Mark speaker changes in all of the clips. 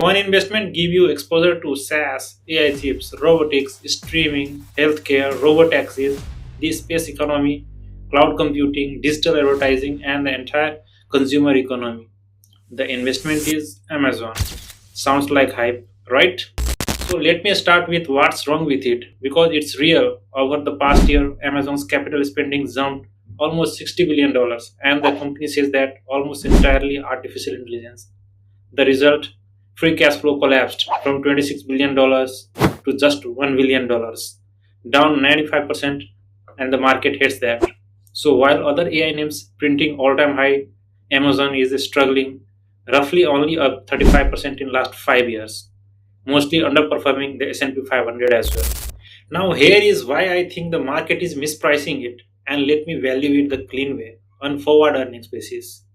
Speaker 1: One investment give you exposure to SaaS, AI chips, robotics, streaming, healthcare, robotaxis, the space economy, cloud computing, digital advertising, and the entire consumer economy. The investment is Amazon. Sounds like hype, right? So let me start with what's wrong with it because it's real. Over the past year, Amazon's capital spending jumped almost $60 billion, and the company says that almost entirely artificial intelligence. The result, free cash flow collapsed from $26 billion to just $1 billion, down 95%, and the market hates that. So while other AI names printing all-time high, Amazon is struggling, roughly only up 35% in last 5 years, mostly underperforming the S&P 500 as well. Now here is why I think the market is mispricing it, and let me value it the clean way on forward earnings basis.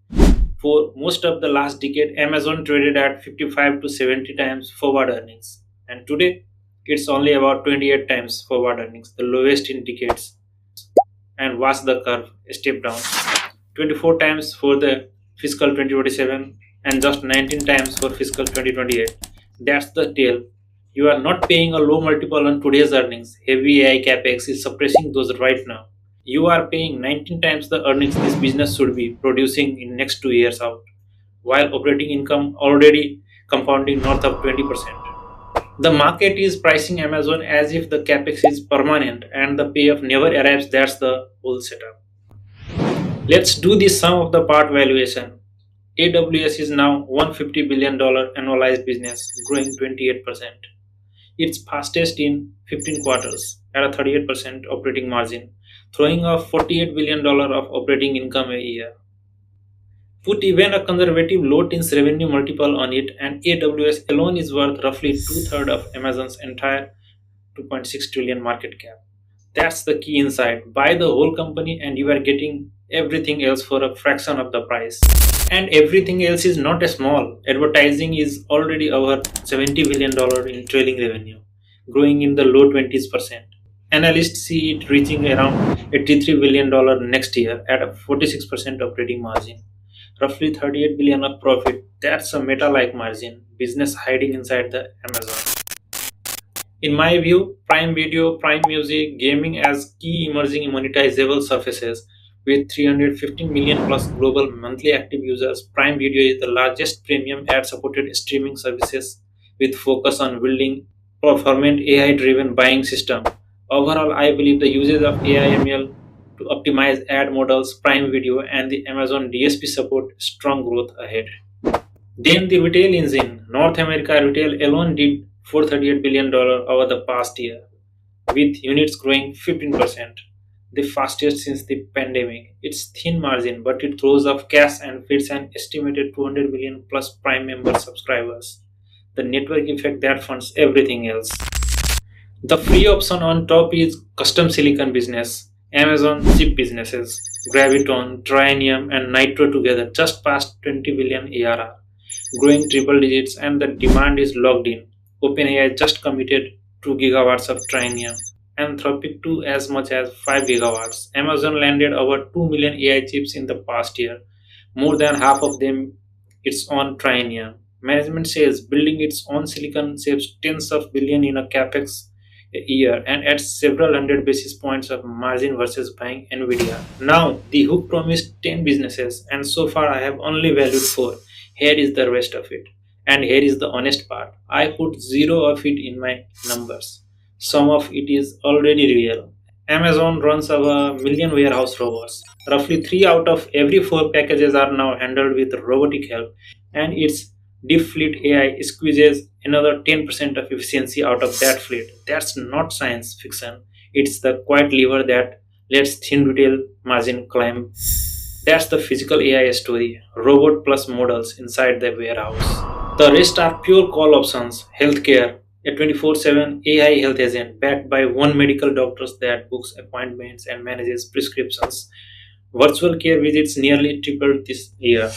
Speaker 1: For most of the last decade, Amazon traded at 55 to 70 times forward earnings. And today, it's only about 28 times forward earnings, the lowest in decades. And watch the curve step down. 24 times for the fiscal 2027 and just 19 times for fiscal 2028. That's the tail. You are not paying a low multiple on today's earnings. Heavy AI capex is suppressing those right now. You are paying 19 times the earnings this business should be producing in next 2 years out, while operating income already compounding north of 20%. The market is pricing Amazon as if the capex is permanent and the payoff never arrives. That's the whole setup. Let's do the sum of the part valuation. AWS is now $150 billion annualized business, growing 28%. It's fastest in 15 quarters at a 38% operating margin, throwing off $48 billion of operating income a year. Put even a conservative low teens revenue multiple on it, and AWS alone is worth roughly two-thirds of Amazon's entire 2.6 trillion market cap. That's the key insight. Buy the whole company and you are getting everything else for a fraction of the price. And everything else is not a small. Advertising is already over $70 billion in trailing revenue, growing in the low 20s%. Analysts see it reaching around $83 billion next year at a 46% operating margin, roughly 38 billion of profit. That's a meta-like margin business hiding inside the Amazon. In my view, Prime Video, Prime Music, gaming as key emerging monetizable surfaces with 315 million plus global monthly active users. Prime Video is the largest premium ad-supported streaming services with focus on building performant AI-driven buying system. Overall, I believe the usage of AI/ML to optimize ad models, Prime Video, and the Amazon DSP support strong growth ahead. Then the retail engine. North America retail alone did $438 billion over the past year, with units growing 15%, the fastest since the pandemic. It's thin margin, but it throws off cash and feeds an estimated 200 million plus Prime member subscribers. The network effect that funds everything else. The free option on top is custom silicon business. Amazon chip businesses, Graviton, Trainium, and Nitro together just past 20 billion ARR, growing triple digits, and the demand is locked in. OpenAI just committed 2 gigawatts of Trainium, Anthropic to as much as 5 gigawatts. Amazon landed over 2 million AI chips in the past year, more than half of them its own Trainium. Management says building its own silicon saves tens of billion in a capex a year and adds several hundred basis points of margin versus buying Nvidia. Now, the hook promised 10 businesses, and so far I have only valued 4. Here is the rest of it. And here is the honest part. I put zero of it in my numbers. Some of it is already real. Amazon runs over a million warehouse robots. Roughly 3 out of every 4 packages are now handled with robotic help, and its deep fleet AI squeezes another 10% of efficiency out of that fleet. That's not science fiction. It's the quiet lever that lets thin retail margin climb. That's the physical AI story. Robot plus models inside the warehouse. The rest are pure call options. Healthcare, a 24/7 AI health agent backed by one medical doctor that books appointments and manages prescriptions. Virtual care visits nearly tripled this year.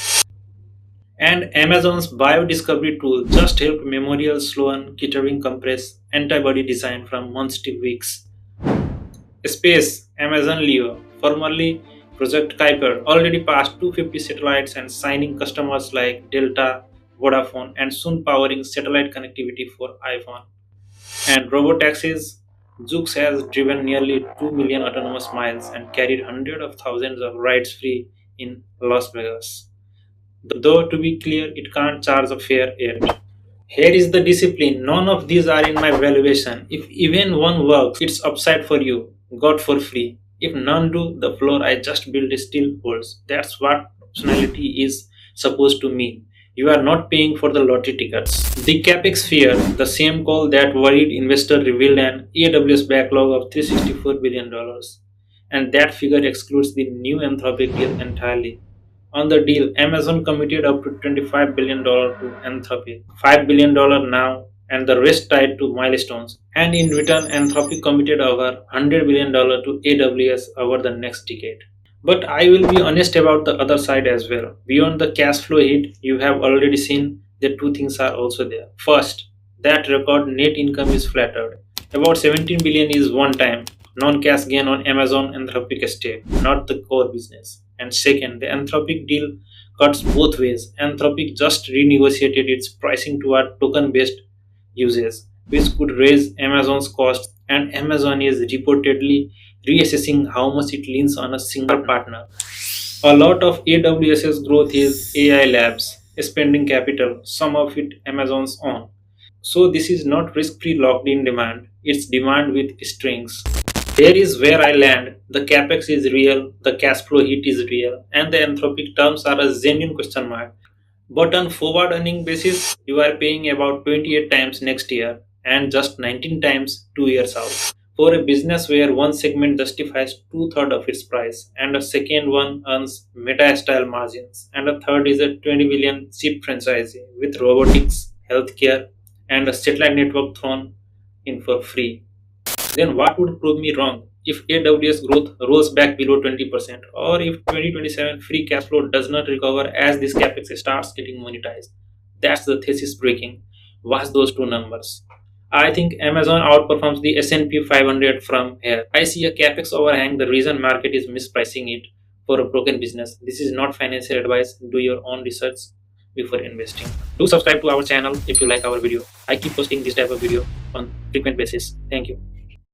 Speaker 1: And Amazon's biodiscovery tool just helped Memorial Sloan Kettering compress antibody design from months to weeks. Space, Amazon Leo, formerly Project Kuiper, already passed 250 satellites and signing customers like Delta, Vodafone, and soon powering satellite connectivity for iPhone. And robotaxis, Zoox has driven nearly 2 million autonomous miles and carried hundreds of thousands of rides free in Las Vegas. Though, to be clear, it can't charge a fare yet. Here is the discipline. None of these are in my valuation. If even one works, it's upside for you. Got for free. If none do, the floor I just built still holds. That's what optionality is supposed to mean. You are not paying for the lottery tickets. The capex fear, the same call that worried investor revealed an AWS backlog of $364 billion. And that figure excludes the new Anthropic deal entirely. On the deal, Amazon committed up to $25 billion to Anthropic, $5 billion now, and the rest tied to milestones. And in return, Anthropic committed over $100 billion to AWS over the next decade. But I will be honest about the other side as well. Beyond the cash flow hit, you have already seen that two things are also there. First, that record net income is flattered. About 17 billion is one time non-cash gain on Amazon Anthropic stake, not the core business. And second, the Anthropic deal cuts both ways. Anthropic just renegotiated its pricing toward token-based uses, which could raise Amazon's costs, and Amazon is reportedly reassessing how much it leans on a single partner. A lot of AWS's growth is AI labs, spending capital, some of it Amazon's own. So this is not risk-free locked-in demand, it's demand with strings. Here is where I land. The capex is real, the cash flow hit is real, and the anthropic terms are a genuine question mark. But on forward earning basis, you are paying about 28 times next year and just 19 times 2 years out. For a business where one segment justifies two-thirds of its price, and a second one earns meta-style margins, and a third is a 20 billion chip franchise with robotics, healthcare, and a satellite network thrown in for free. Then what would prove me wrong? If AWS growth rolls back below 20%, or if 2027 free cash flow does not recover as this capex starts getting monetized. That's the thesis breaking. Watch those two numbers. I think Amazon outperforms the S&P 500 from here. I see a capex overhang. The reason market is mispricing it for a broken business. This is not financial advice. Do your own research before investing. Do subscribe to our channel if you like our video. I keep posting this type of video on frequent basis. Thank you.